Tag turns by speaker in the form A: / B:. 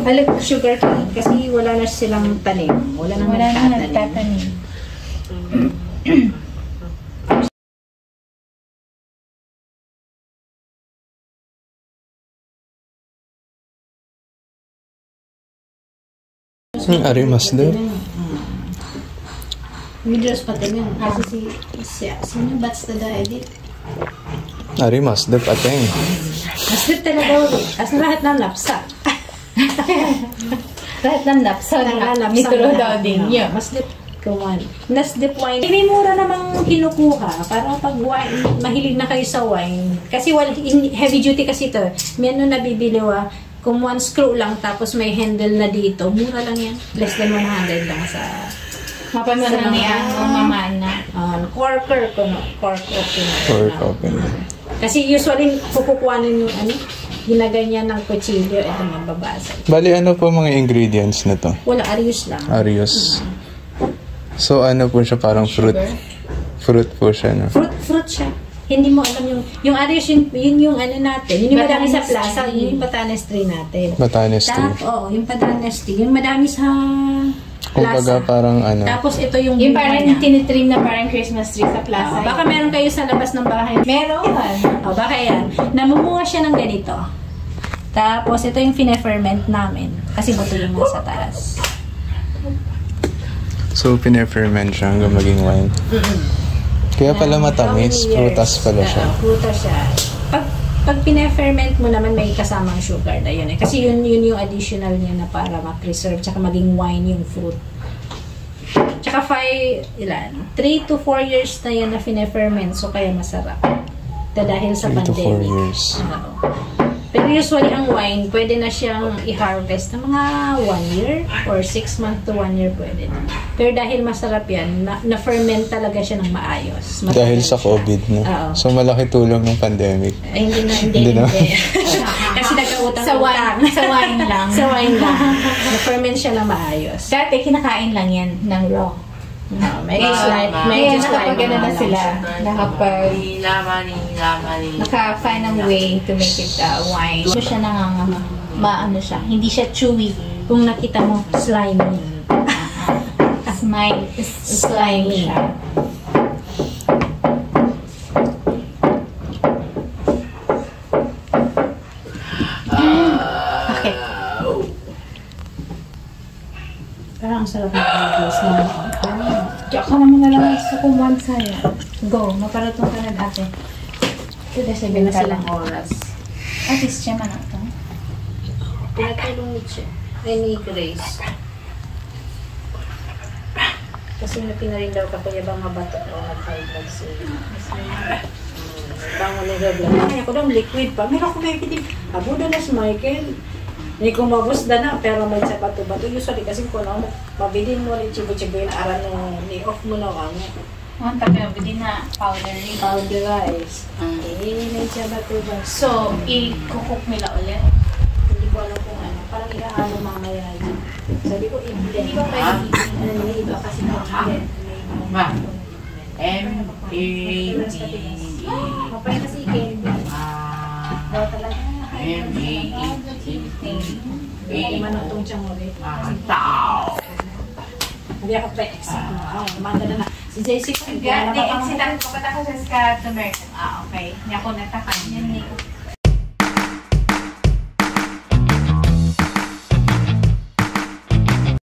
A: Halag sugar cane kasi wala na silang tanim. Wala na nagtatanim.
B: Arimas din.
A: Videos pati yun. Kasi sino bats na edit?
B: Arimas din pateng.
A: Masdip talaga ulit. Kasi lahat ng lapsa.
C: Lahat ng lapsa. Mituro daw din yun.
A: Masdip kuman. Nasdip wine. May mura namang kinukuha para pag wine, mahilig na kayo sa wine. Kasi heavy duty kasi ito. May ano nabibili kung one screw lang tapos may handle na dito, mura lang yan. Less than 100 lang sa...
C: Mapamana niya ang mamana.
A: Corker ko, no? Cork opener.
B: Cork opener.
A: Kasi usually, pupukuhanin yung ginaganyan ng kutsilyo, ito mababasag.
B: Bali, ano po mga ingredients na to?
A: Wala, Arius lang.
B: Arius. So, ano po siya? Parang fruit. Fruit po siya, no?
A: Fruit siya. Hindi mo alam yung Arius, yun yung ano natin. Yun yung madami sa plaza, yun yung Batanes tree natin.
B: Batanes tree.
A: Oo, yung Batanes tree. Yung madami sa
B: kumbaga parang ano.
A: Tapos ito yung
C: parang tinitrim na parang Christmas tree sa plaza.
A: Baka meron kayo sa labas ng bahay. Meron. Baka yan. Namumunga siya ng ganito. Tapos ito yung fine-ferment namin. Kasi buto yung nasa taas.
B: So, pine-ferment siya hanggang maging wine. Kaya pala matamis. Prutas pala siya.
A: Prutas siya. Pag pine-ferment mo naman, may kasamang sugar na yun eh. Kasi yun yung additional niya na para ma-preserve tsaka maging wine yung fruit. Tsaka 3 to 4 years na yan na pine-ferment, so kaya masarap. Dahil sa
B: 3 to 4
A: pandemic.
B: years.
A: Pero usually ang wine, pwede na siyang i-harvest ng mga 1 year or 6 months to 1 year pwede na. Pero dahil masarap yan, na-ferment talaga siya ng maayos.
B: Dahil sa COVID, no? So, malaki tulong ng pandemic.
A: Hindi. Kasi nagkautang
C: sa wine lang.
A: Sa wine lang. Na-ferment siya ng maayos.
C: Dati, kinakain lang yan ng raw.
A: May nakapag na sila.
C: Naka-find a way to make it wine. Ito siya maano siya. Hindi siya chewy.
A: Kung nakita mo, slimy.
C: Slimy siya.
A: Okay. Parang sarap na pag-guess mo.
C: Diyak ka naman na lang gusto kong one saya. Go, maparatong ka na ate.
A: Ito na 7 na silang oras.
C: At least siya man ito.
A: Pinatulong ni siya. Ay, ni Grace. Kasi pinarin daw ka kuya bang mabato o nag-high blood siya. Bangon ni Rebla. Kanya ko daw liquid pa. Meron ko may kitip. Abo na si Michael. Hindi ko mabusda na, pero may sa bato-bato. Usually kasi kung ano, mabilin mo rin chibo-chibo yung aran ng ni-off mo na kami.
C: Tapi mabilin na powdery.
A: Powderize. May sa bato-bato.
C: So, i-cook nila ulit?
A: Hindi ko alam kung ano. Parang iaano mamaya yun. Sabi ko, hindi ba pwede may iba kasi na
D: M-A-D-E.
A: Mapay kasi candy. Daw talaga.
D: M-A-D-E.
A: Manutong siyang ulit.
D: Tao.
A: Hindi ako pa-exit mo. Maganda na. Si JC ko.
C: Di-exit ako. Kapag ako sa American. Okay. Hindi ako natakan. Yan